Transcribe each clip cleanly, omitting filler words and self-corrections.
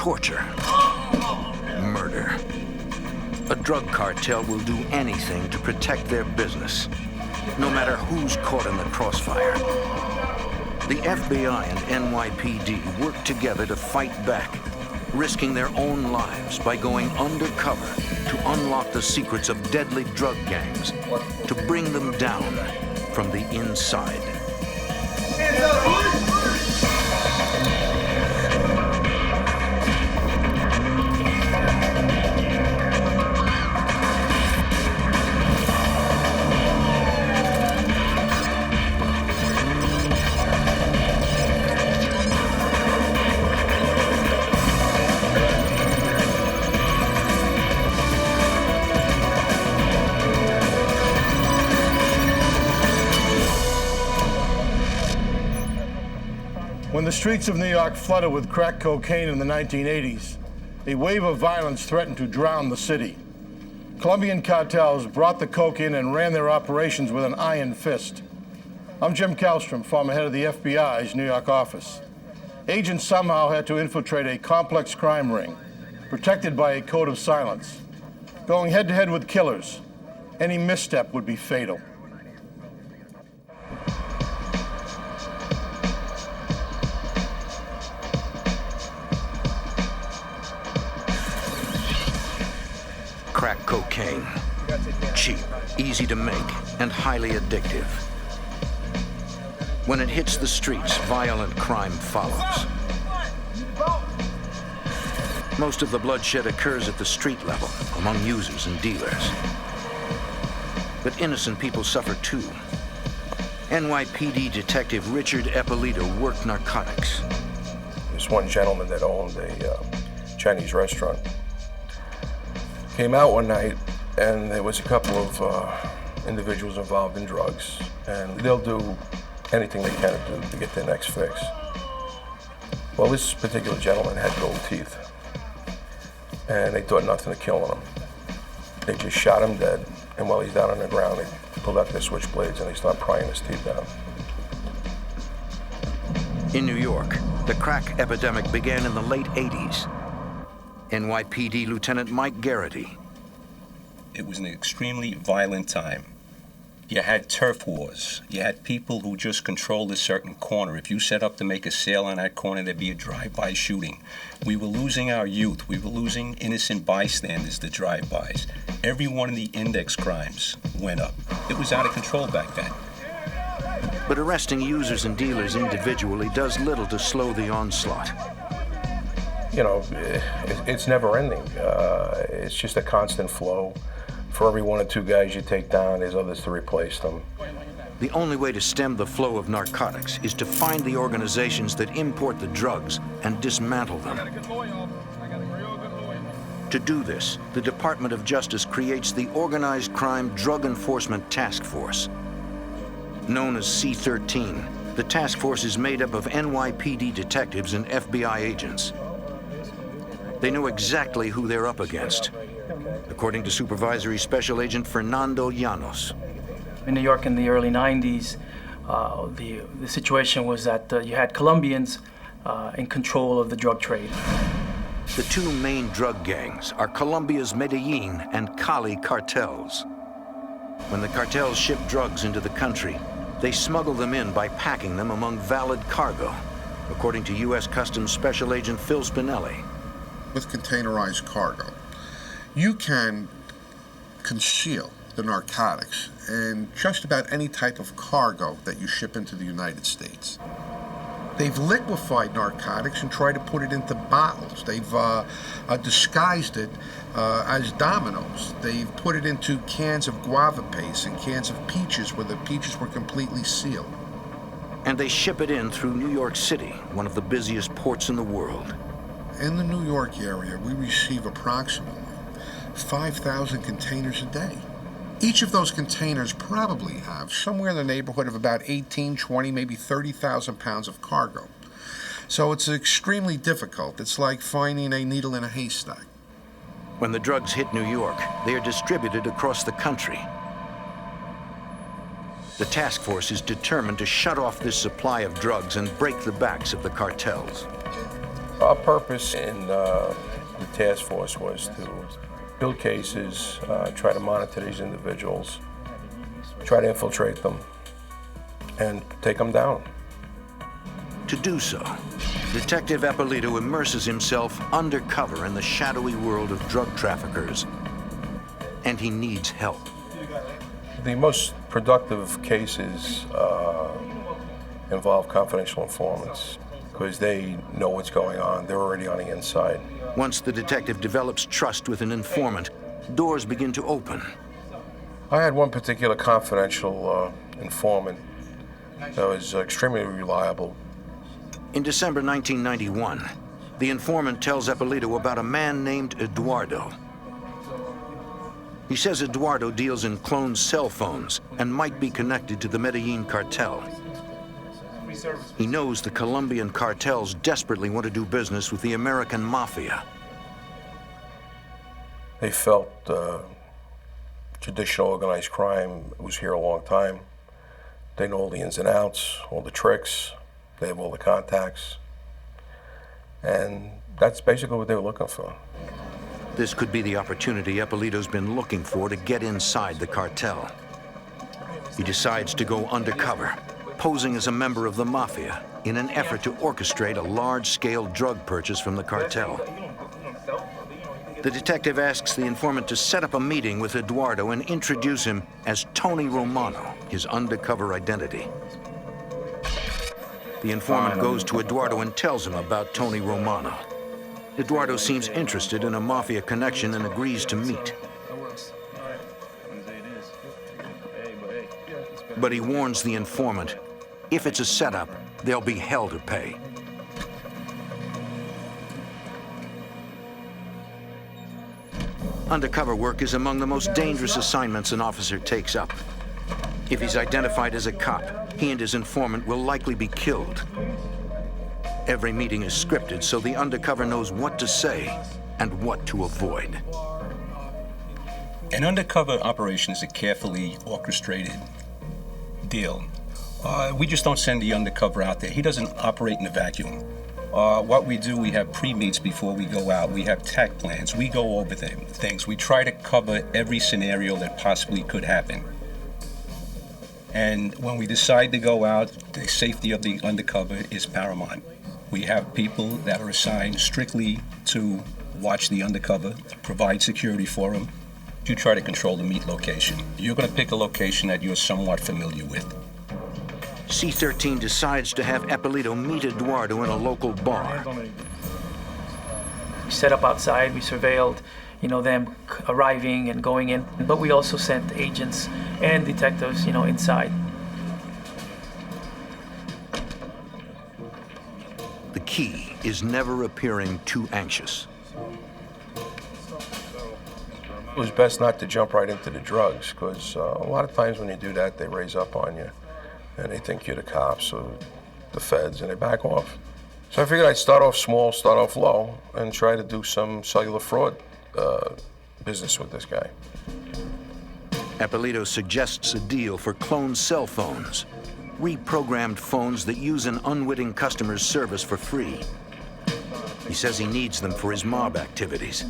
torture, murder. A drug cartel will do anything to protect their business, no matter who's caught in the crossfire. The FBI and NYPD work together to fight back, risking their own lives by going undercover to unlock the secrets of deadly drug gangs, to bring them down from the inside. When the streets of New York flooded with crack cocaine in the 1980s, a wave of violence threatened to drown the city. Colombian cartels brought the coke in and ran their operations with an iron fist. I'm Jim Kallstrom, former head of the FBI's New York office. Agents somehow had to infiltrate a complex crime ring, protected by a code of silence. Going head-to-head with killers, any misstep would be fatal. Crack cocaine. Cheap, easy to make, and highly addictive. When it hits the streets, violent crime follows. Most of the bloodshed occurs at the street level, among users and dealers. But innocent people suffer too. NYPD detective Richard Eppolito worked narcotics. There's one gentleman that owned a Chinese restaurant. Came out one night, and there was a couple of individuals involved in drugs, and they'll do anything they can to get their next fix. Well, this particular gentleman had gold teeth, and they thought nothing of killing him. They just shot him dead, and while he's down on the ground, they pulled out their switchblades and they started prying his teeth out. In New York, the crack epidemic began in the late 80s. NYPD Lieutenant Mike Garrity. It was an extremely violent time. You had turf wars. You had people who just controlled a certain corner. If you set up to make a sale on that corner, there'd be a drive-by shooting. We were losing our youth. We were losing innocent bystanders to drive-bys. Every one of the index crimes went up. It was out of control back then. But arresting users and dealers individually does little to slow the onslaught. You know, it's never ending. It's just a constant flow. For every one or two guys you take down, there's others to replace them. The only way to stem the flow of narcotics is to find the organizations that import the drugs and dismantle them. To do this, the Department of Justice creates the Organized Crime Drug Enforcement Task Force. Known as C-13, the task force is made up of NYPD detectives and FBI agents. They know exactly who they're up against, according to Supervisory Special Agent Fernando Llanos. In New York in the early 90s, the situation was that you had Colombians in control of the drug trade. The two main drug gangs are Colombia's Medellin and Cali cartels. When the cartels ship drugs into the country, they smuggle them in by packing them among valid cargo, according to U.S. Customs Special Agent Phil Spinelli. With containerized cargo, you can conceal the narcotics in just about any type of cargo that you ship into the United States. They've liquefied narcotics and tried to put it into bottles. They've disguised it as dominoes. They've put it into cans of guava paste and cans of peaches where the peaches were completely sealed. And they ship it in through New York City, one of the busiest ports in the world. In the New York area, we receive approximately 5,000 containers a day. Each of those containers probably have somewhere in the neighborhood of about 18, 20, maybe 30,000 pounds of cargo. So it's extremely difficult. It's like finding a needle in a haystack. When the drugs hit New York, they are distributed across the country. The task force is determined to shut off this supply of drugs and break the backs of the cartels. Our purpose in the task force was to build cases, try to monitor these individuals, try to infiltrate them, and take them down. To do so, Detective Eppolito immerses himself undercover in the shadowy world of drug traffickers, and he needs help. The most productive cases involve confidential informants because they know what's going on. They're already on the inside. Once the detective develops trust with an informant, doors begin to open. I had one particular confidential informant that was extremely reliable. In December 1991, the informant tells Eppolito about a man named Eduardo. He says Eduardo deals in cloned cell phones and might be connected to the Medellin cartel. He knows the Colombian cartels desperately want to do business with the American mafia. They felt traditional organized crime was here a long time. They know all the ins and outs, all the tricks. They have all the contacts. And that's basically what they were looking for. This could be the opportunity Eppolito's been looking for to get inside the cartel. He decides to go undercover, posing as a member of the mafia in an effort to orchestrate a large-scale drug purchase from the cartel. The detective asks the informant to set up a meeting with Eduardo and introduce him as Tony Romano, his undercover identity. The informant goes to Eduardo and tells him about Tony Romano. Eduardo seems interested in a mafia connection and agrees to meet. But he warns the informant, if it's a setup, there'll be hell to pay. Undercover work is among the most dangerous assignments an officer takes up. If he's identified as a cop, he and his informant will likely be killed. Every meeting is scripted so the undercover knows what to say and what to avoid. An undercover operation is a carefully orchestrated deal. We just don't send the undercover out there. He doesn't operate in a vacuum. What we do, we have pre-meets before we go out. We have tack plans. We go over things. We try to cover every scenario that possibly could happen. And when we decide to go out, the safety of the undercover is paramount. We have people that are assigned strictly to watch the undercover, provide security for them. You try to control the meet location. You're going to pick a location that you're somewhat familiar with. C-13 decides to have Eppolito meet Eduardo in a local bar. We set up outside, we surveilled, them arriving and going in, but we also sent agents and detectives, inside. The key is never appearing too anxious. It was best not to jump right into the drugs, because a lot of times when you do that, they raise up on you, and they think you're the cops or the feds, and they back off. So I figured I'd start off small, start off low, and try to do some cellular fraud business with this guy. Eppolito suggests a deal for cloned cell phones, reprogrammed phones that use an unwitting customer's service for free. He says he needs them for his mob activities.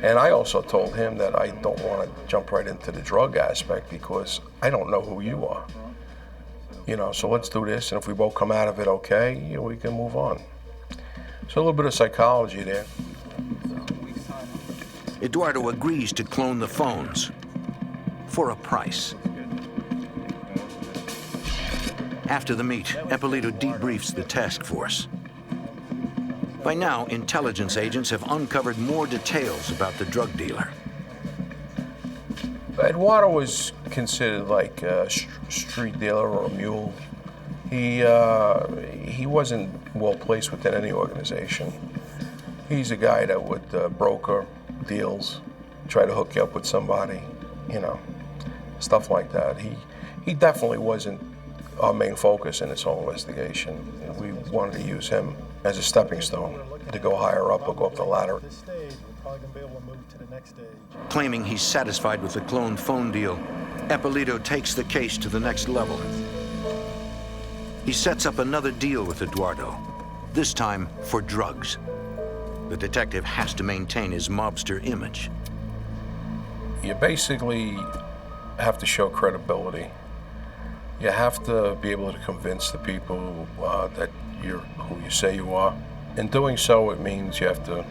And I also told him that I don't want to jump right into the drug aspect because I don't know who you are. So let's do this, and if we both come out of it okay, we can move on. So a little bit of psychology there. Eduardo agrees to clone the phones for a price. After the meet, Eppolito debriefs the task force. By now, intelligence agents have uncovered more details about the drug dealer. Eduardo was considered like a street dealer or a mule. He wasn't well placed within any organization. He's a guy that would broker deals, try to hook you up with somebody, stuff like that. He definitely wasn't our main focus in this whole investigation. We wanted to use him as a stepping stone to go higher up or go up the ladder. Claiming he's satisfied with the cloned phone deal, Eppolito takes the case to the next level. He sets up another deal with Eduardo, this time for drugs. The detective has to maintain his mobster image. You basically have to show credibility. You have to be able to convince the people that you're who you say you are. In doing so, it means you have to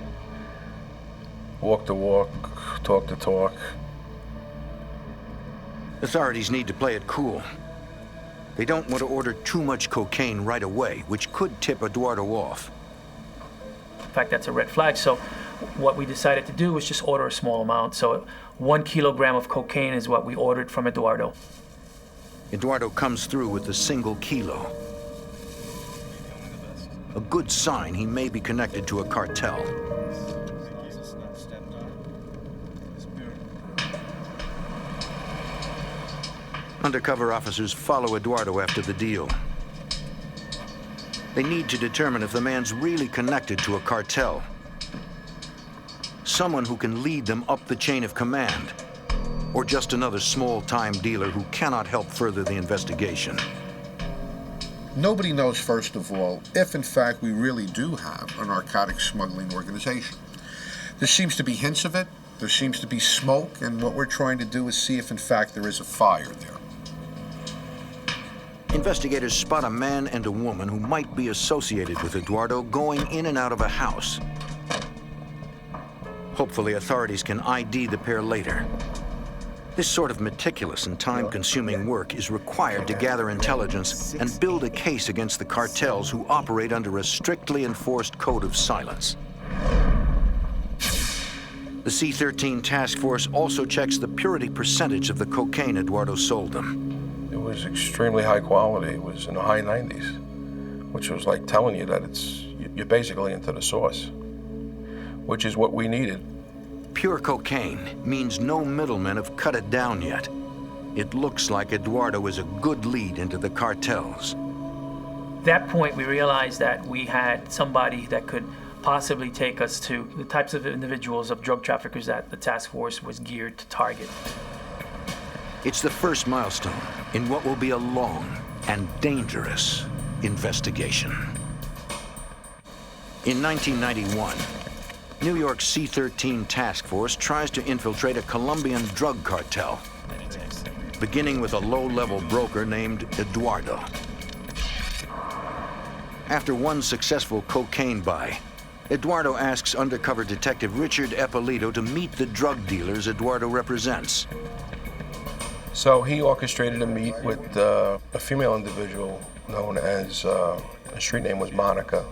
walk the walk, talk the talk. Authorities need to play it cool. They don't want to order too much cocaine right away, which could tip Eduardo off. In fact, that's a red flag. So what we decided to do was just order a small amount. So 1 kilogram of cocaine is what we ordered from Eduardo. Eduardo comes through with a single kilo. A good sign he may be connected to a cartel. Undercover officers follow Eduardo after the deal. They need to determine if the man's really connected to a cartel. Someone who can lead them up the chain of command, or just another small-time dealer who cannot help further the investigation. Nobody knows, first of all, if in fact we really do have a narcotic smuggling organization. There seems to be hints of it, there seems to be smoke, and what we're trying to do is see if in fact there is a fire there. Investigators spot a man and a woman who might be associated with Eduardo going in and out of a house. Hopefully, authorities can ID the pair later. This sort of meticulous and time-consuming work is required to gather intelligence and build a case against the cartels who operate under a strictly enforced code of silence. The C-13 task force also checks the purity percentage of the cocaine Eduardo sold them. It was extremely high quality. It was in the high 90s, which was like telling you that you're basically into the source, which is what we needed. Pure cocaine means no middlemen have cut it down yet. It looks like Eduardo is a good lead into the cartels. At that point, we realized that we had somebody that could possibly take us to the types of individuals, of drug traffickers that the task force was geared to target. It's the first milestone in what will be a long and dangerous investigation. In 1991, New York's C-13 task force tries to infiltrate a Colombian drug cartel, beginning with a low-level broker named Eduardo. After one successful cocaine buy, Eduardo asks undercover detective Richard Eppolito to meet the drug dealers Eduardo represents. So he orchestrated a meet with a female individual known as, her street name was Monica.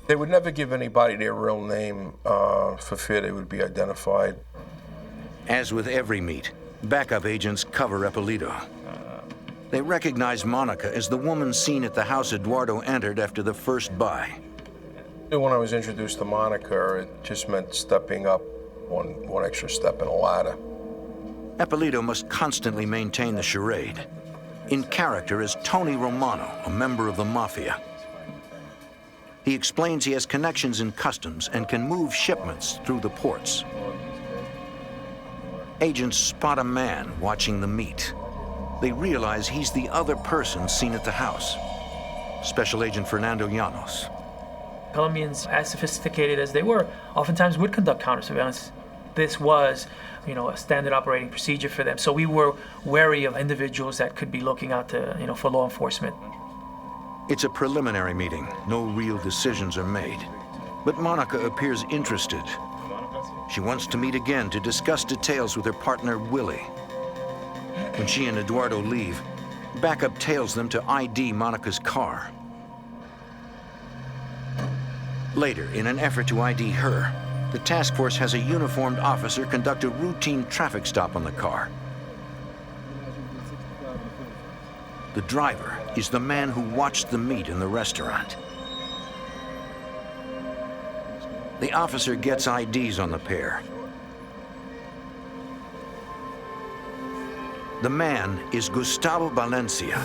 They would never give anybody their real name for fear they would be identified. As with every meet, backup agents cover Eppolito. They recognize Monica as the woman seen at the house Eduardo entered after the first buy. When I was introduced to Monica, it just meant stepping up one extra step in a ladder. Eppolito must constantly maintain the charade, in character as Tony Romano, a member of the mafia. He explains he has connections in customs and can move shipments through the ports. Agents spot a man watching the meet. They realize he's the other person seen at the house, Special Agent Fernando Llanos. Colombians, as sophisticated as they were, oftentimes would conduct counter-surveillance. This was, a standard operating procedure for them. So we were wary of individuals that could be looking out to, for law enforcement. It's a preliminary meeting. No real decisions are made. But Monica appears interested. She wants to meet again to discuss details with her partner, Willie. When she and Eduardo leave, backup tails them to ID Monica's car. Later, in an effort to ID her, the task force has a uniformed officer conduct a routine traffic stop on the car. The driver is the man who watched the meet in the restaurant. The officer gets IDs on the pair. The man is Gustavo Valencia,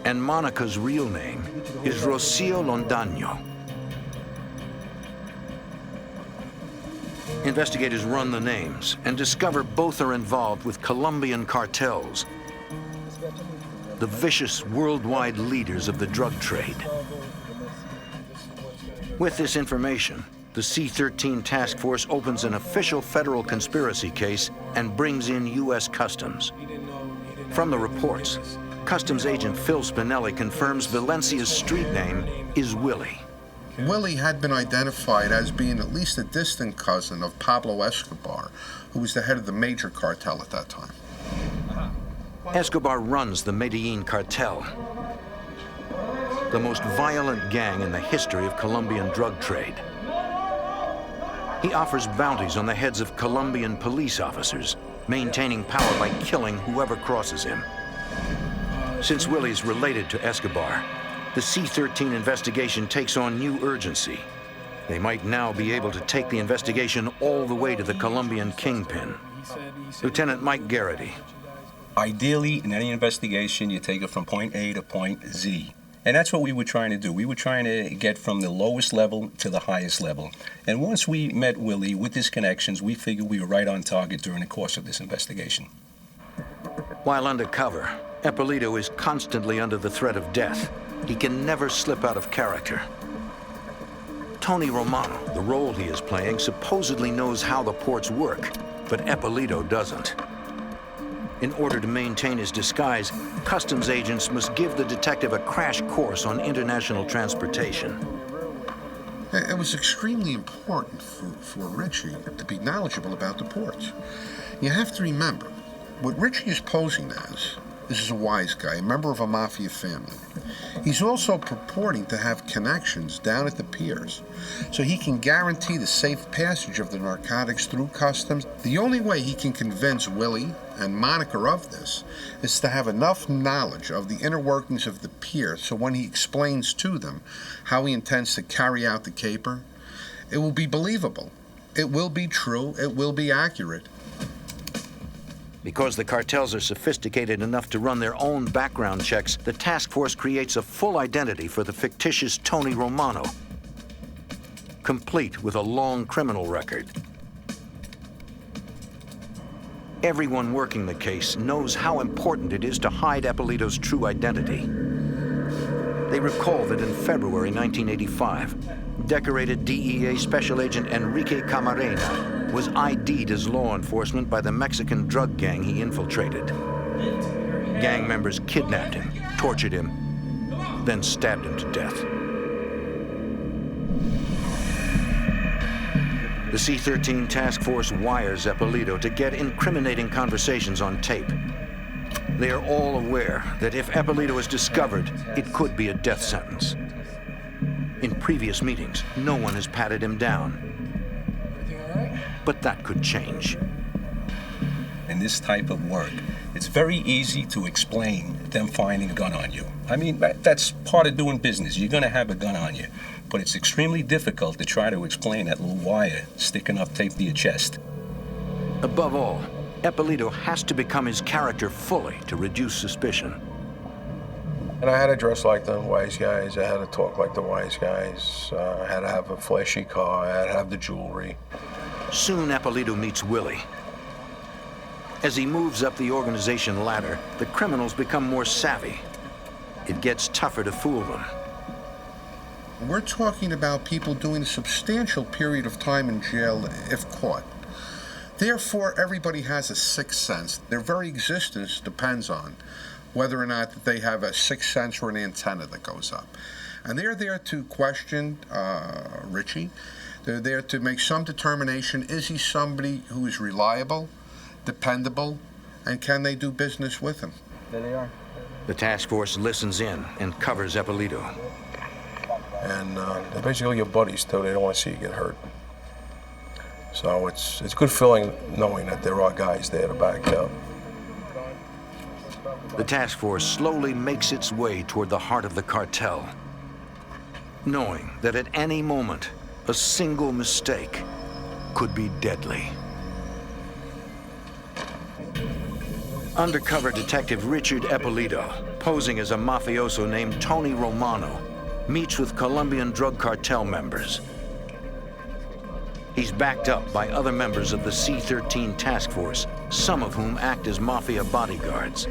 and Monica's real name is Rocio Londaño. Investigators run the names and discover both are involved with Colombian cartels, the vicious worldwide leaders of the drug trade. With this information, the C-13 task force opens an official federal conspiracy case and brings in U.S. Customs. From the reports, Customs agent Phil Spinelli confirms Valencia's street name is Willie. Willie had been identified as being at least a distant cousin of Pablo Escobar, who was the head of the major cartel at that time. Escobar runs the Medellin cartel, the most violent gang in the history of Colombian drug trade. He offers bounties on the heads of Colombian police officers, maintaining power by killing whoever crosses him. Since Willie's related to Escobar, the C-13 investigation takes on new urgency. They might now be able to take the investigation all the way to the Colombian kingpin. Lieutenant Mike Garrity. Ideally, in any investigation, you take it from point A to point Z. And that's what we were trying to do. We were trying to get from the lowest level to the highest level. And once we met Willie with his connections, we figured we were right on target during the course of this investigation. While undercover, Eppolito is constantly under the threat of death. He can never slip out of character. Tony Romano, the role he is playing, supposedly knows how the ports work, but Eppolito doesn't. In order to maintain his disguise, customs agents must give the detective a crash course on international transportation. It was extremely important for Richie to be knowledgeable about the ports. You have to remember, what Richie is posing as, this is a wise guy, a member of a mafia family. He's also purporting to have connections down at the piers, so he can guarantee the safe passage of the narcotics through customs. The only way he can convince Willie and Monica of this is to have enough knowledge of the inner workings of the pier, so when he explains to them how he intends to carry out the caper, it will be believable. It will be true. It will be accurate. Because the cartels are sophisticated enough to run their own background checks, the task force creates a full identity for the fictitious Tony Romano, complete with a long criminal record. Everyone working the case knows how important it is to hide Eppolito's true identity. They recall that in February 1985, decorated DEA Special Agent Enrique Camarena was ID'd as law enforcement by the Mexican drug gang he infiltrated. Gang members kidnapped him, tortured him, then stabbed him to death. The C-13 task force wires Eppolito to get incriminating conversations on tape. They are all aware that if Eppolito is discovered, it could be a death sentence. In previous meetings, no one has patted him down. But that could change. In this type of work, it's very easy to explain them finding a gun on you. I mean, that's part of doing business. You're going to have a gun on you. But it's extremely difficult to try to explain that little wire sticking up tape to your chest. Above all, Eppolito has to become his character fully to reduce suspicion. And I had to dress like the wise guys. I had to talk like the wise guys. I had to have a flashy car. I had to have the jewelry. Soon, Eppolito meets Willie. As he moves up the organization ladder, the criminals become more savvy. It gets tougher to fool them. We're talking about people doing a substantial period of time in jail if caught. Therefore, everybody has a sixth sense. Their very existence depends on whether or not they have a sixth sense or an antenna that goes up. And they're there to question Richie. They're there to make some determination. Is he somebody who is reliable, dependable, and can they do business with him? There they are. The task force listens in and covers Eppolito. And they're basically your buddies, too. They don't want to see you get hurt. So it's a good feeling knowing that there are guys there to back you up. The task force slowly makes its way toward the heart of the cartel, knowing that at any moment, a single mistake could be deadly. Undercover detective Richard Eppolito, posing as a mafioso named Tony Romano, meets with Colombian drug cartel members. He's backed up by other members of the C-13 task force, some of whom act as mafia bodyguards.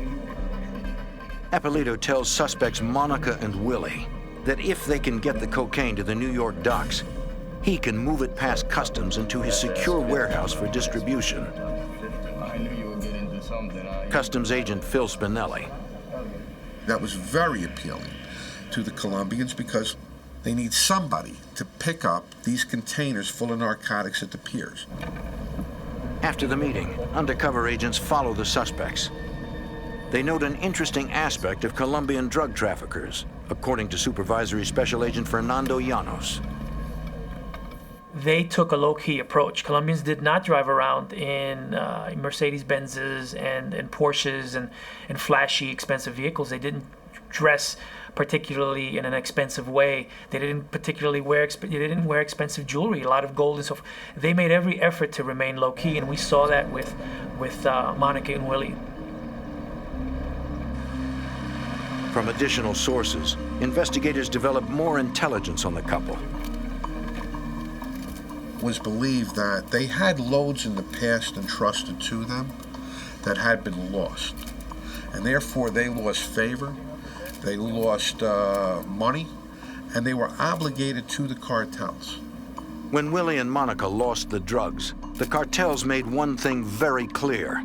Eppolito tells suspects Monica and Willie that if they can get the cocaine to the New York docks, he can move it past customs into his secure warehouse for distribution. I knew you would get into something. Customs agent Phil Spinelli. That was very appealing to the Colombians because they need somebody to pick up these containers full of narcotics at the piers. After the meeting, undercover agents follow the suspects. They note an interesting aspect of Colombian drug traffickers, according to Supervisory Special Agent Fernando Llanos. They took a low-key approach. Colombians did not drive around in Mercedes-Benzes and Porsches and flashy, expensive vehicles. They didn't dress particularly in an expensive way. They didn't particularly wear expensive jewelry, a lot of gold and so forth. They made every effort to remain low-key, and we saw that with Monica and Willie. From additional sources, investigators developed more intelligence on the couple. It was believed that they had loads in the past entrusted to them that had been lost. And therefore they lost favor, they lost money, and they were obligated to the cartels. When Willie and Monica lost the drugs, the cartels made one thing very clear.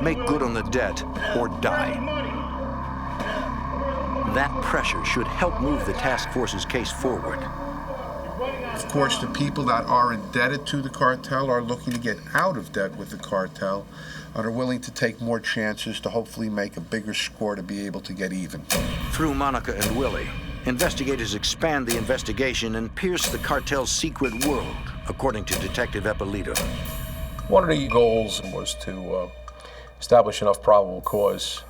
Make good on the debt or die. That pressure should help move the task force's case forward. Of course, the people that are indebted to the cartel are looking to get out of debt with the cartel and are willing to take more chances to hopefully make a bigger score to be able to get even. Through Monica and Willie, investigators expand the investigation and pierce the cartel's secret world, according to Detective Eppolito. One of the goals was to establish enough probable cause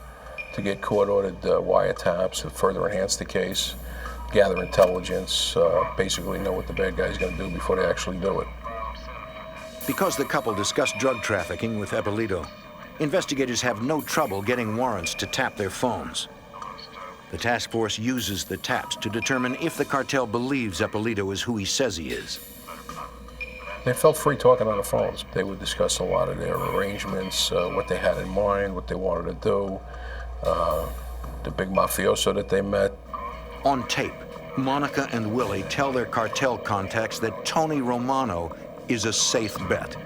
to get court-ordered wiretaps to further enhance the case, gather intelligence, basically know what the bad guy's going to do before they actually do it. Because the couple discussed drug trafficking with Eppolito, investigators have no trouble getting warrants to tap their phones. The task force uses the taps to determine if the cartel believes Eppolito is who he says he is. They felt free talking on the phones. They would discuss a lot of their arrangements, what they had in mind, what they wanted to do, the big mafioso that they met. On tape, Monica and Willie tell their cartel contacts that Tony Romano is a safe bet.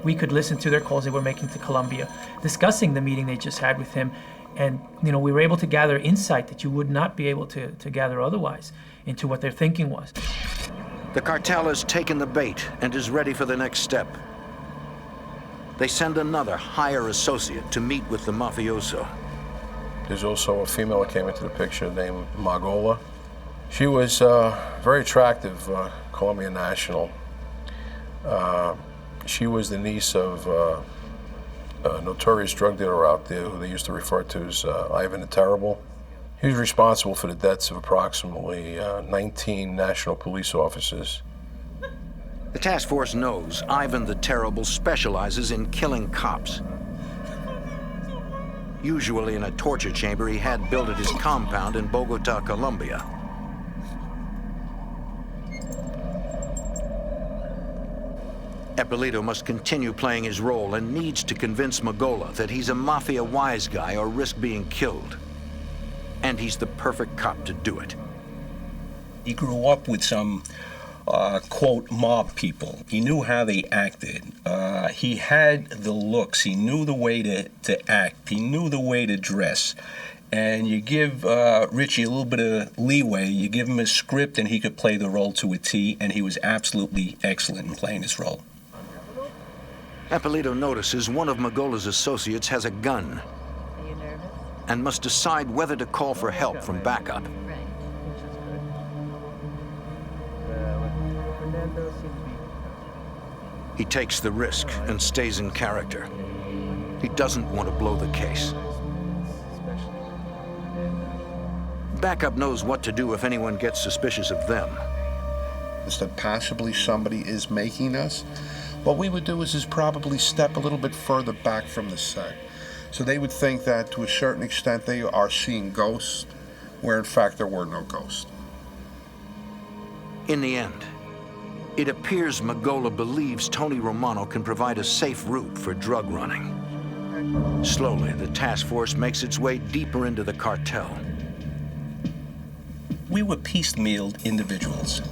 We could listen to their calls they were making to Colombia, discussing the meeting they just had with him, and we were able to gather insight that you would not be able to gather otherwise into what their thinking was. The cartel has taken the bait and is ready for the next step. They send another higher associate to meet with the mafioso. There's also a female that came into the picture named Magola. She was very attractive, Colombian national. She was the niece of a notorious drug dealer out there who they used to refer to as Ivan the Terrible. He was responsible for the deaths of approximately 19 national police officers. The task force knows Ivan the Terrible specializes in killing cops. Usually in a torture chamber he had built at his compound in Bogota, Colombia. Eppolito must continue playing his role and needs to convince Magola that he's a mafia wise guy or risk being killed. And he's the perfect cop to do it. He grew up with some, quote, mob people. He knew how they acted. He had the looks. He knew the way to act. He knew the way to dress. And you give Richie a little bit of leeway. You give him a script and he could play the role to a T, and he was absolutely excellent in playing his role. Eppolito notices one of Magola's associates has a gun and must decide whether to call for help from backup. He takes the risk and stays in character. He doesn't want to blow the case. Backup knows what to do if anyone gets suspicious of them. Is that possibly somebody is making us? What we would do is probably step a little bit further back from the set. So they would think that to a certain extent they are seeing ghosts, where in fact there were no ghosts. In the end, it appears Magola believes Tony Romano can provide a safe route for drug running. Slowly, the task force makes its way deeper into the cartel. We were piecemealed individuals.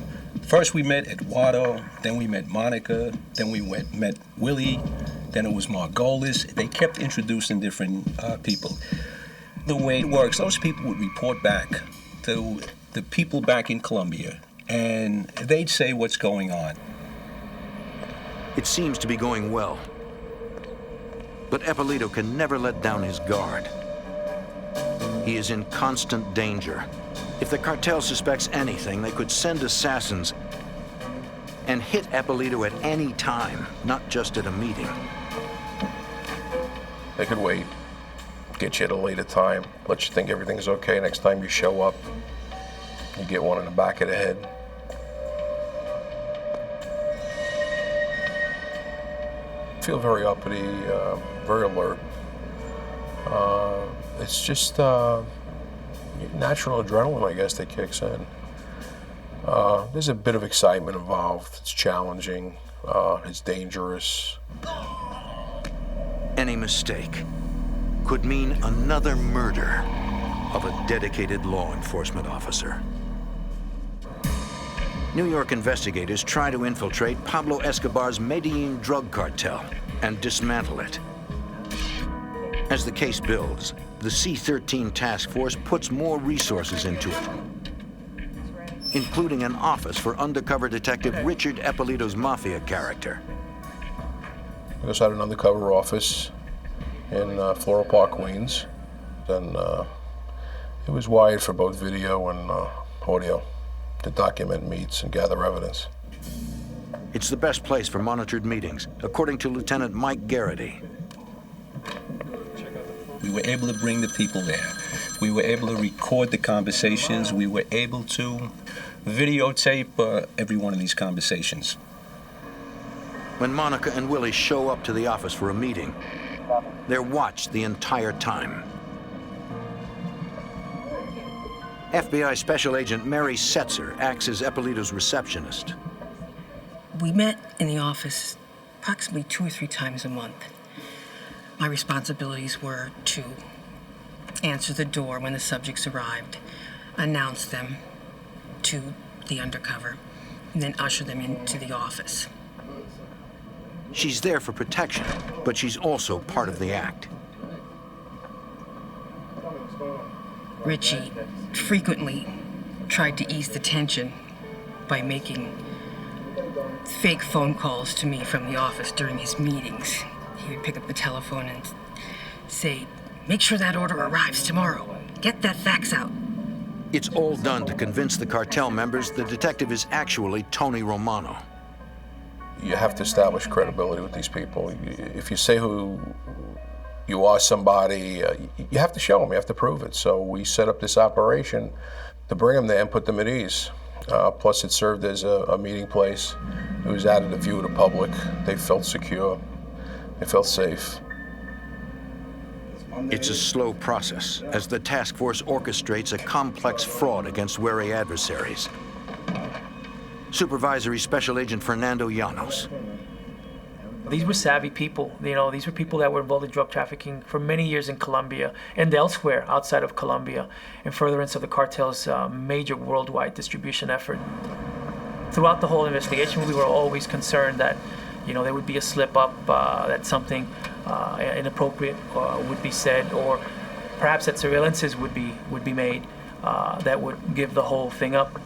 First we met Eduardo, then we met Monica, then we met Willie, then it was Margolis. They kept introducing different people. The way it works, those people would report back to the people back in Colombia, and they'd say what's going on. It seems to be going well. But Eppolito can never let down his guard. He is in constant danger. If the cartel suspects anything, they could send assassins and hit Eppolito at any time, not just at a meeting. They could wait, get you at a later time, let you think everything's okay. Next time you show up, you get one in the back of the head. I feel very uppity, very alert. It's just natural adrenaline, I guess, that kicks in. There's a bit of excitement involved. It's challenging, it's dangerous. Any mistake could mean another murder of a dedicated law enforcement officer. New York investigators try to infiltrate Pablo Escobar's Medellin drug cartel and dismantle it. As the case builds, the C-13 task force puts more resources into it, including an office for undercover detective Richard Eppolito's mafia character. I just had an undercover office in Floral Park, Queens, and it was wired for both video and audio to document meets and gather evidence. It's the best place for monitored meetings, according to Lieutenant Mike Garrity. We were able to bring the people there. We were able to record the conversations. We were able to videotape every one of these conversations. When Monica and Willie show up to the office for a meeting, they're watched the entire time. FBI Special Agent Mary Setzer acts as Eppolito's receptionist. We met in the office approximately 2 or 3 times a month. My responsibilities were to answer the door when the subjects arrived, announce them to the undercover, and then usher them into the office. She's there for protection, but she's also part of the act. Richie frequently tried to ease the tension by making fake phone calls to me from the office during his meetings. He would pick up the telephone and say, "Make sure that order arrives tomorrow. Get that fax out." It's all done to convince the cartel members the detective is actually Tony Romano. You have to establish credibility with these people. If you say who you are somebody, you have to show them, you have to prove it. So we set up this operation to bring them there and put them at ease. Plus it served as a meeting place. It was out of the view of the public. They felt secure, they felt safe. It's a slow process as the task force orchestrates a complex fraud against wary adversaries. Supervisory Special Agent Fernando Llanos. These were savvy people. These were people that were involved in drug trafficking for many years in Colombia and elsewhere outside of Colombia, in furtherance of the cartel's major worldwide distribution effort. Throughout the whole investigation, we were always concerned that, there would be a slip-up, that something inappropriate would be said, or perhaps that surveillances would be made that would give the whole thing up.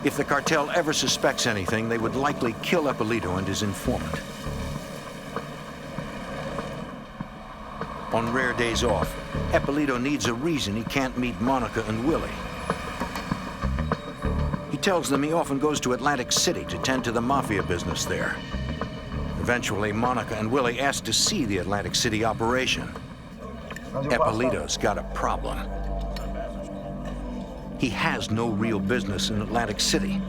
If the cartel ever suspects anything, they would likely kill Eppolito and his informant. On rare days off, Eppolito needs a reason he can't meet Monica and Willie. He tells them he often goes to Atlantic City to tend to the mafia business there. Eventually, Monica and Willie ask to see the Atlantic City operation. Eppolito's got a problem. He has no real business in Atlantic City.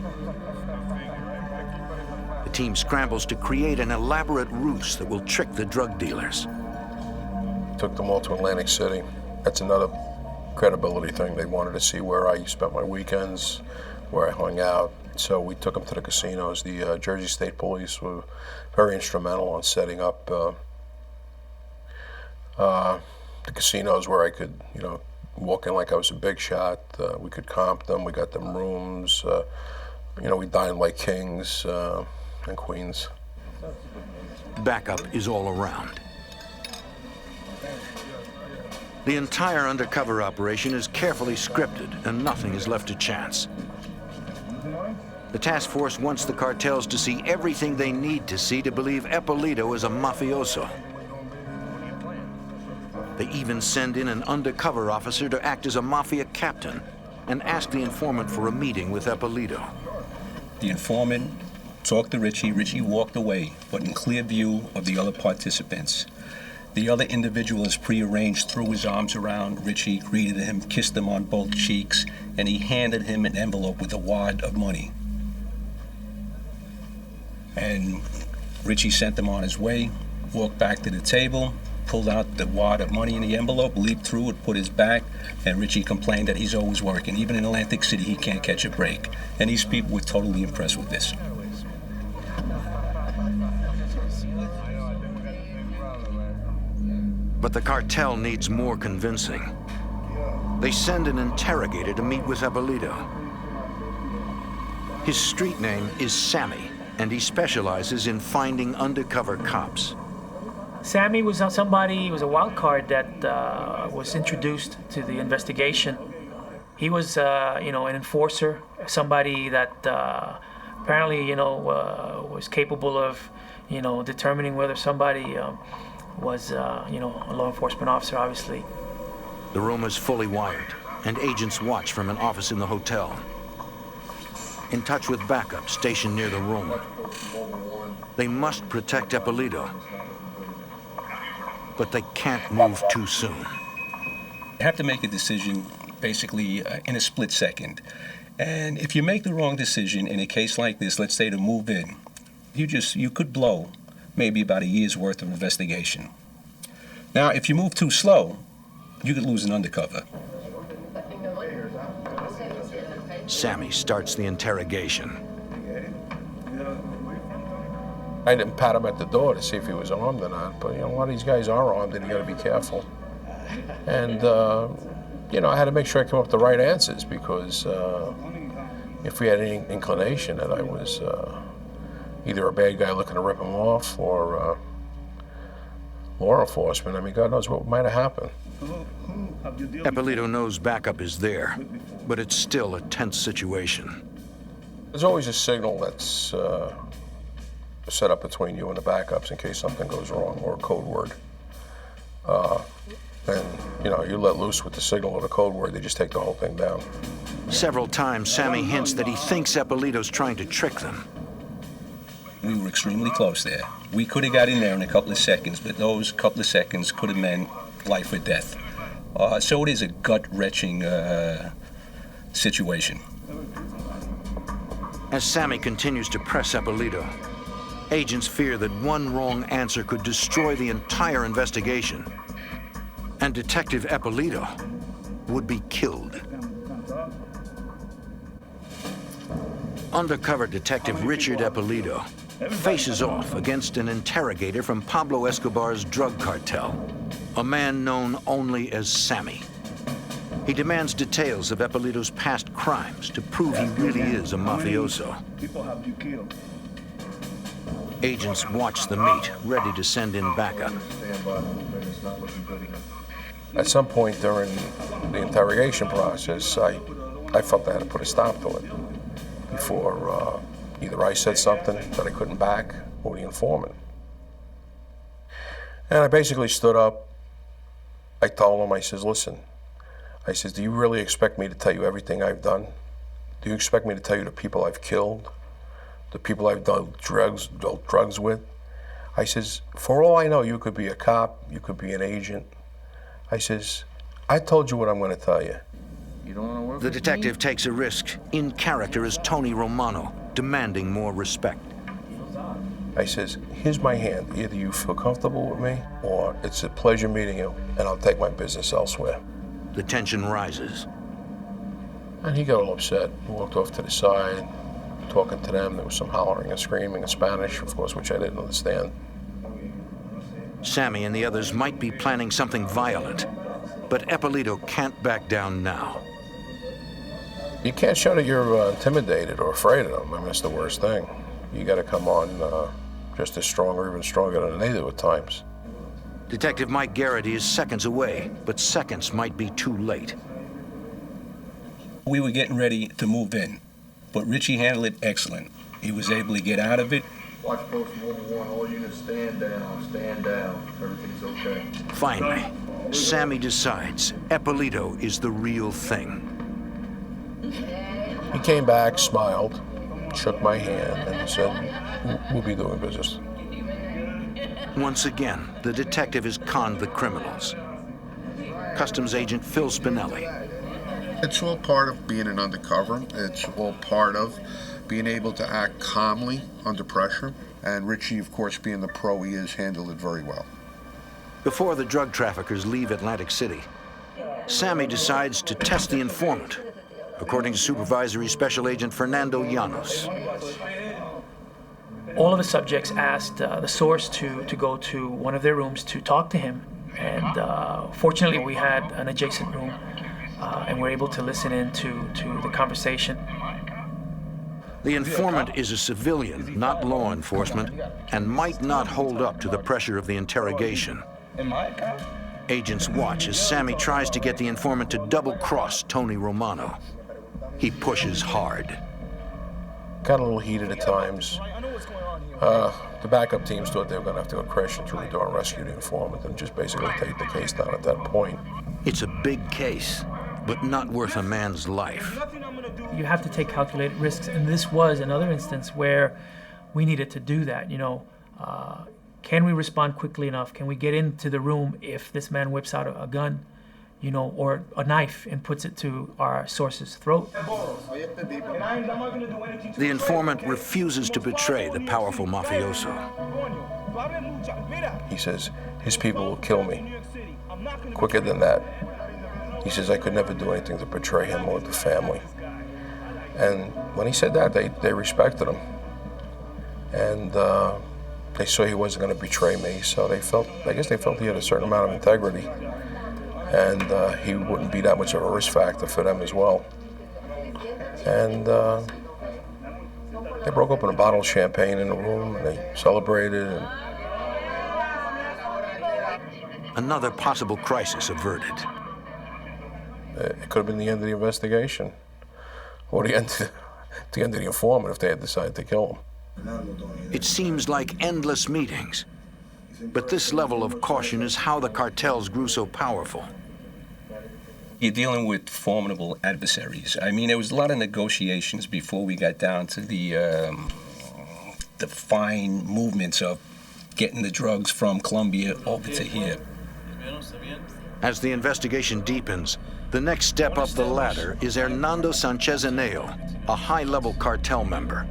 The team scrambles to create an elaborate ruse that will trick the drug dealers. Took them all to Atlantic City. That's another credibility thing. They wanted to see where I spent my weekends, where I hung out. So we took them to the casinos. The Jersey State Police were very instrumental on setting up the casinos where I could, walking like I was a big shot. We could comp them. We got them rooms. We dined like kings and queens. Backup is all around. The entire undercover operation is carefully scripted, and nothing is left to chance. The task force wants the cartels to see everything they need to see to believe Eppolito is a mafioso. They even send in an undercover officer to act as a mafia captain and ask the informant for a meeting with Eppolito. The informant talked to Richie. Richie walked away, but in clear view of the other participants. The other individualist prearranged threw his arms around Richie, greeted him, kissed him on both cheeks, and he handed him an envelope with a wad of money. And Richie sent him on his way, walked back to the table, pulled out the wad of money in the envelope, leaped through it, put his back, and Richie complained that he's always working. Even in Atlantic City, he can't catch a break. And these people were totally impressed with this. But the cartel needs more convincing. They send an interrogator to meet with Eppolito. His street name is Sammy, and he specializes in finding undercover cops. Sammy was somebody, he was a wild card that was introduced to the investigation. He was, an enforcer, somebody that apparently, was capable of, determining whether somebody was, a law enforcement officer, obviously. The room is fully wired, and agents watch from an office in the hotel. In touch with backup stationed near the room. They must protect Eppolito, but they can't move too soon. You have to make a decision basically in a split second. And if you make the wrong decision in a case like this, let's say to move in, you could blow maybe about a year's worth of investigation. Now, if you move too slow, you could lose an undercover. Sammy starts the interrogation. I didn't pat him at the door to see if he was armed or not, but a lot of these guys are armed and you gotta be careful. And I had to make sure I came up with the right answers because if we had any inclination that I was either a bad guy looking to rip him off or law enforcement, God knows what might have happened. Eppolito knows backup is there, but it's still a tense situation. There's always a signal that's set up between you and the backups in case something goes wrong, or a code word. And you let loose with the signal or the code word, they just take the whole thing down. Several times, Sammy hints that he thinks Eppolito's trying to trick them. We were extremely close there. We could have got in there in a couple of seconds, but those couple of seconds could have meant life or death. So it is a gut-wrenching situation. As Sammy continues to press Eppolito, agents fear that one wrong answer could destroy the entire investigation, and Detective Eppolito would be killed. Undercover Detective Richard Eppolito faces off against an interrogator from Pablo Escobar's drug cartel, a man known only as Sammy. He demands details of Eppolito's past crimes to prove he really is a mafioso. Agents watch the meet, ready to send in backup. At some point during the interrogation process, I felt I had to put a stop to it before either I said something that I couldn't back or the informant. And I basically stood up. I told him, I says, listen, I says, do you really expect me to tell you everything I've done? Do you expect me to tell you the people I've killed? The people I've dealt drugs with? I says, for all I know, you could be a cop, you could be an agent. I says, I told you what I'm going to tell you. The detective takes a risk, in character as Tony Romano, demanding more respect. I says, here's my hand. Either you feel comfortable with me, or it's a pleasure meeting you, and I'll take my business elsewhere. The tension rises. And he got all upset. He walked off to the side, talking to them. There was some hollering and screaming in Spanish, of course, which I didn't understand. Sammy and the others might be planning something violent, But Ippolito can't back down now. You can't show that you're intimidated or afraid of them. I mean, that's the worst thing. You got to come on just as strong or even stronger than they do at times. Detective Mike Garrity is seconds away, but seconds might be too late. We were getting ready to move in, but Richie handled it excellent. He was able to get out of it. Watch post 1-1, all units stand down. Everything's okay. Finally, Sammy decides Ippolito is the real thing. He came back, smiled, shook my hand, and said, we'll be doing business. Once again, the detective has conned the criminals. Customs agent Phil Spinelli. It's all part of being an undercover. It's all part of being able to act calmly under pressure. And Richie, of course, being the pro he is, handled it very well. Before the drug traffickers leave Atlantic City, Sammy decides to test the informant, according to Supervisory Special Agent Fernando Llanos. All of the subjects asked the source to go to one of their rooms to talk to him. And fortunately, we had an adjacent room, and we're able to listen in to the conversation. The informant is a civilian, not law enforcement, and might not hold up to the pressure of the interrogation. Agents watch as Sammy tries to get the informant to double-cross Tony Romano. He pushes hard. Got a little heated at times. The backup teams thought they were going to have to go crashing through the door and rescue the informant and just basically take the case down at that point. It's a big case, but not worth a man's life. You have to take calculated risks, and this was another instance where we needed to do that. Can we respond quickly enough? Can we get into the room if this man whips out a gun, or a knife and puts it to our source's throat? The informant refuses to betray the powerful mafioso. He says, his people will kill me. Quicker than that. He says, I could never do anything to betray him or the family. And when he said that, they respected him. And they saw he wasn't going to betray me, so I guess they felt he had a certain amount of integrity. And he wouldn't be that much of a risk factor for them as well. And they broke open a bottle of champagne in the room, and they celebrated. And Another possible crisis averted. it could have been the end of the investigation, or the end of the informant if they had decided to kill him. It seems like endless meetings, but this level of caution is how the cartels grew so powerful. You're dealing with formidable adversaries. I mean, there was a lot of negotiations before we got down to the fine movements of getting the drugs from Colombia over to here. As the investigation deepens, the next step up the ladder is Hernando Sanchez Eneo, a high-level cartel member.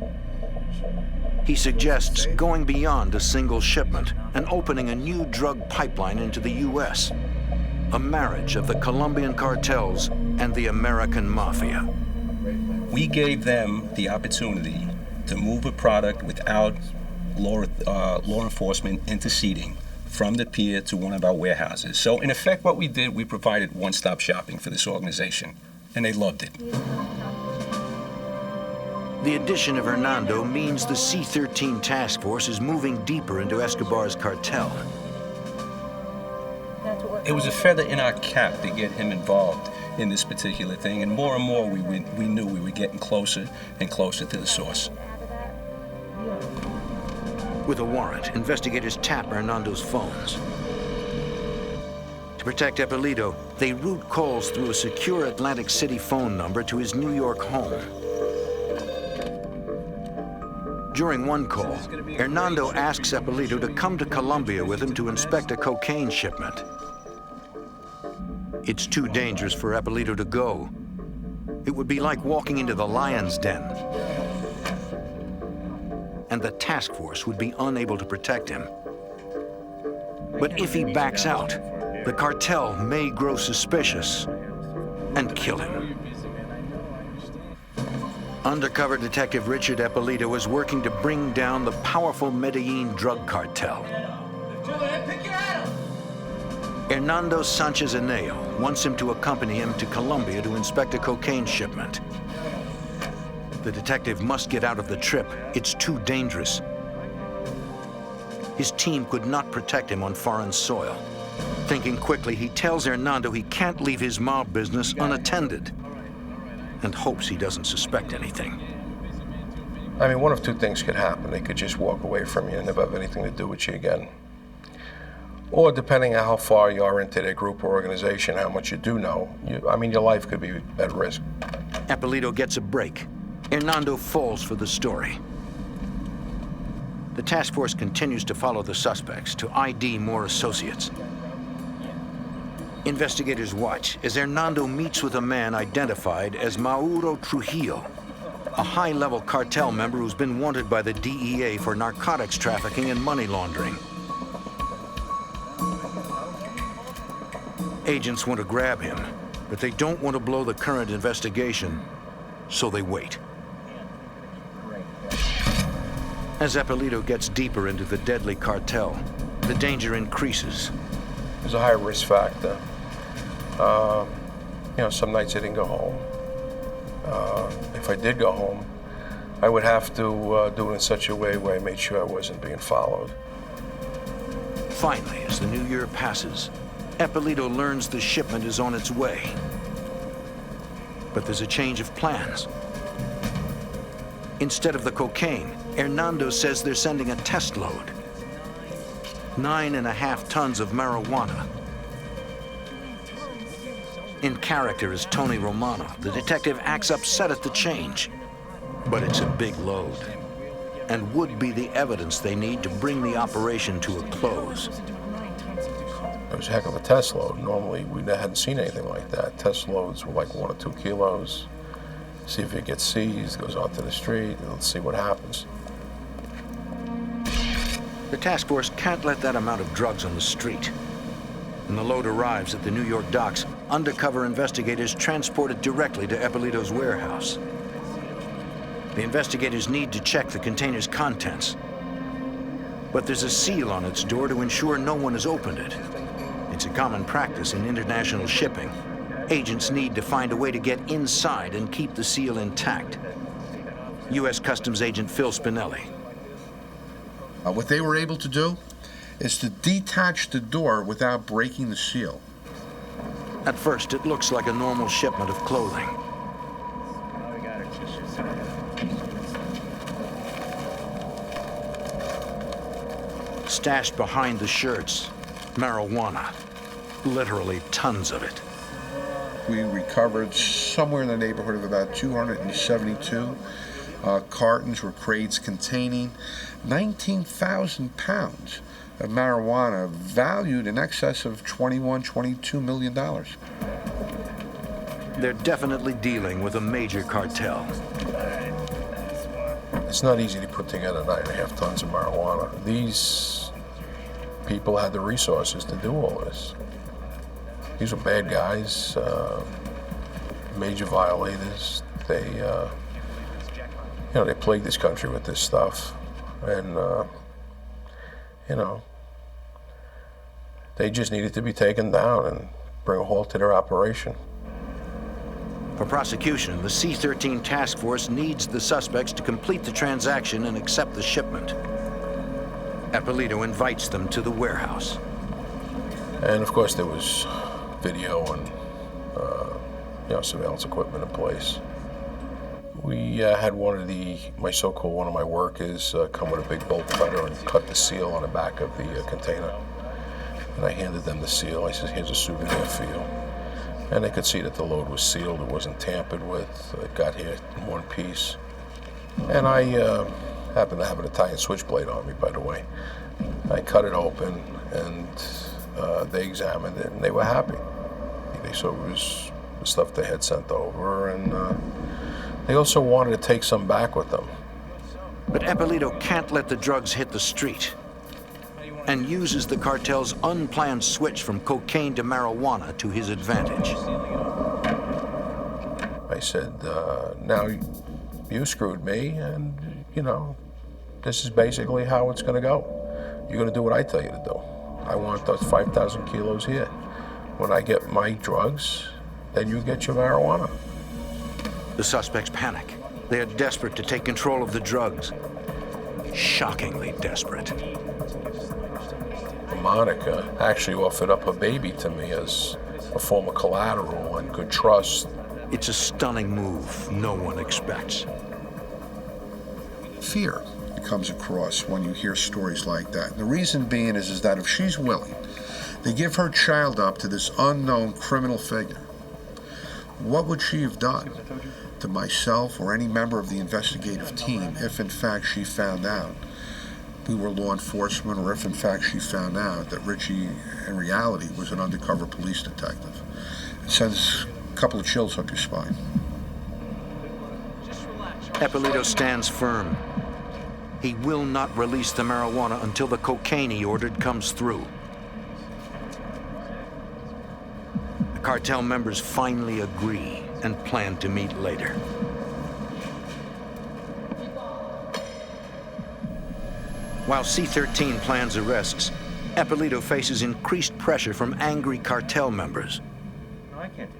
He suggests going beyond a single shipment and opening a new drug pipeline into the U.S., a marriage of the Colombian cartels and the American mafia. We gave them the opportunity to move a product without law enforcement interceding from the pier to one of our warehouses. So in effect, what we did, we provided one-stop shopping for this organization, and they loved it. The addition of Hernando means the C-13 task force is moving deeper into Escobar's cartel. It was a feather in our cap to get him involved in this particular thing, and more we knew we were getting closer and closer to the source. With a warrant, investigators tap Hernando's phones. To protect Ippolito, they route calls through a secure Atlantic City phone number to his New York home. During one call, Hernando asks Ippolito to come to Colombia with him to inspect a cocaine shipment. It's too dangerous for Ippolito to go. It would be like walking into the lion's den. And the task force would be unable to protect him. But if he backs out, the cartel may grow suspicious and kill him. Undercover detective Richard Ippolito was working to bring down the powerful Medellin drug cartel. Hernando Sanchez Aneo wants him to accompany him to Colombia to inspect a cocaine shipment. The detective must get out of the trip. It's too dangerous. His team could not protect him on foreign soil. Thinking quickly, he tells Hernando he can't leave his mob business unattended and hopes he doesn't suspect anything. I mean, one of two things could happen. They could just walk away from you and never have anything to do with you again. Or depending on how far you are into their group or organization, how much you do know, your life could be at risk. Eppolito gets a break. Hernando falls for the story. The task force continues to follow the suspects to ID more associates. Investigators watch as Hernando meets with a man identified as Mauro Trujillo, a high-level cartel member who's been wanted by the DEA for narcotics trafficking and money laundering. Agents want to grab him, but they don't want to blow the current investigation, so they wait. As Eppolito gets deeper into the deadly cartel, the danger increases. There's a high risk factor. Some nights I didn't go home. If I did go home, I would have to do it in such a way where I made sure I wasn't being followed. Finally, as the new year passes, Eppolito learns the shipment is on its way. But there's a change of plans. Instead of the cocaine, Hernando says they're sending a test load. 9.5 tons of marijuana. In character as Tony Romano, the detective acts upset at the change. But it's a big load, and would be the evidence they need to bring the operation to a close. It was a heck of a test load. Normally, we hadn't seen anything like that. Test loads were like 1 or 2 kilos. See if it gets seized, goes onto the street, and let's see what happens. The task force can't let that amount of drugs on the street. When the load arrives at the New York docks, undercover investigators transport it directly to Eppolito's warehouse. The investigators need to check the container's contents. But there's a seal on its door to ensure no one has opened it. It's a common practice in international shipping. Agents need to find a way to get inside and keep the seal intact. U.S. Customs Agent Phil Spinelli. What they were able to do is to detach the door without breaking the seal. At first, it looks like a normal shipment of clothing. Stashed behind the shirts, marijuana. Literally tons of it. We recovered somewhere in the neighborhood of about 272 cartons or crates containing 19,000 pounds of marijuana valued in excess of $22 million. They're definitely dealing with a major cartel. It's not easy to put together 9.5 tons of marijuana. These people had the resources to do all this. These were bad guys, major violators. They plagued this country with this stuff, and they just needed to be taken down and bring a halt to their operation. For prosecution, the C-13 task force needs the suspects to complete the transaction and accept the shipment. Eppolito invites them to the warehouse. And of course there was video and surveillance equipment in place. We had one of my workers come with a big bolt cutter and cut the seal on the back of the container. And I handed them the seal. I said, here's a souvenir for you. And they could see that the load was sealed. It wasn't tampered with. It got here in one piece. And I happened to have an Italian switchblade on me, by the way. I cut it open, and they examined it, and they were happy. They saw it was the stuff they had sent over, and they also wanted to take some back with them. But Eppolito can't let the drugs hit the street and uses the cartel's unplanned switch from cocaine to marijuana to his advantage. I said, now you screwed me, and, this is basically how it's going to go. You're going to do what I tell you to do. I want those 5,000 kilos here. When I get my drugs, then you get your marijuana. The suspects panic. They are desperate to take control of the drugs. Shockingly desperate. Monica actually offered up her baby to me as a form of collateral and good trust. It's a stunning move no one expects. Fear comes across when you hear stories like that. The reason being is that if she's willing, they give her child up to this unknown criminal figure. What would she have done to myself or any member of the investigative team if in fact she found out we were law enforcement, or if in fact she found out that Richie in reality was an undercover police detective? It sends a couple of chills up your spine. Eppolito stands firm. He will not release the marijuana until the cocaine he ordered comes through. The cartel members finally agree and plan to meet later. While C-13 plans arrests, Eppolito faces increased pressure from angry cartel members. No, I can't do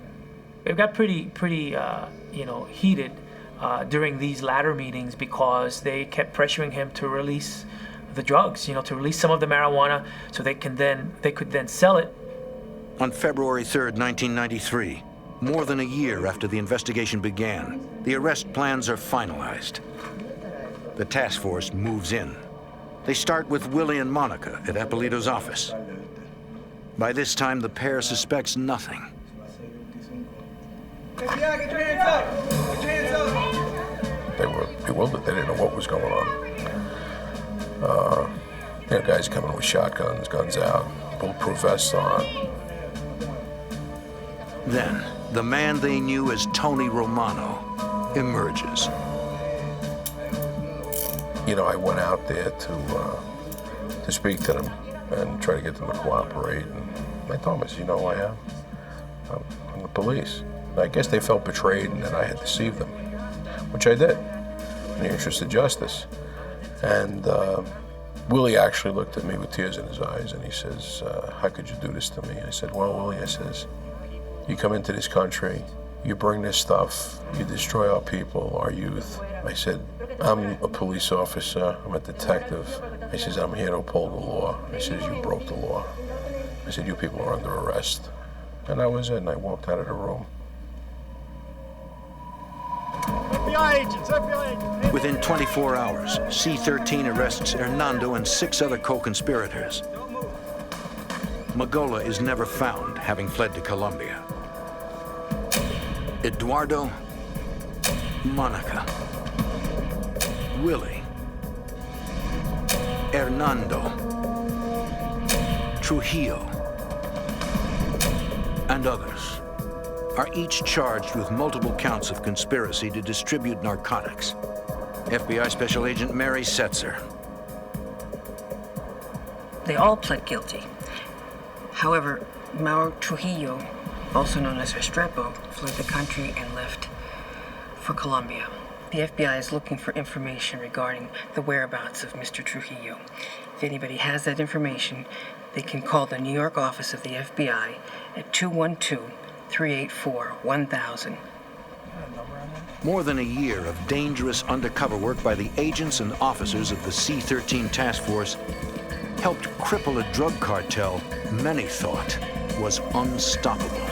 that. It got pretty heated during these latter meetings because they kept pressuring him to release the drugs, to release some of the marijuana so they could then sell it. On February 3rd, 1993, more than a year after the investigation began, the arrest plans are finalized. The task force moves in. They start with Willie and Monica at Eppolito's office. By this time, the pair suspects nothing. They were bewildered. They didn't know what was going on. Guys coming with shotguns, guns out, bulletproof vests on. Then, the man they knew as Tony Romano emerges. I went out there to speak to them and try to get them to cooperate. And I told them, I'm the police. And I guess they felt betrayed and that I had deceived them, which I did, in the interest of justice. And Willie actually looked at me with tears in his eyes and he says, how could you do this to me? I said, well, Willie, I says, you come into this country, you bring this stuff, you destroy our people, our youth. I said, I'm a police officer, I'm a detective. I says, I'm here to uphold the law. I says, you broke the law. I said, you people are under arrest. And that was it, and I walked out of the room. FBI agents, FBI agents. Within 24 hours, C-13 arrests Hernando and 6 other co-conspirators. Magola is never found, having fled to Colombia. Eduardo, Monica, Willie, Hernando, Trujillo, and others are each charged with multiple counts of conspiracy to distribute narcotics. FBI Special Agent Mary Setzer. They all pled guilty. However, Mauro Trujillo, also known as Restrepo, fled the country and left for Colombia. The FBI is looking for information regarding the whereabouts of Mr. Trujillo. If anybody has that information, they can call the New York office of the FBI at 212-384-1000. More than a year of dangerous undercover work by the agents and officers of the C-13 task force helped cripple a drug cartel many thought was unstoppable.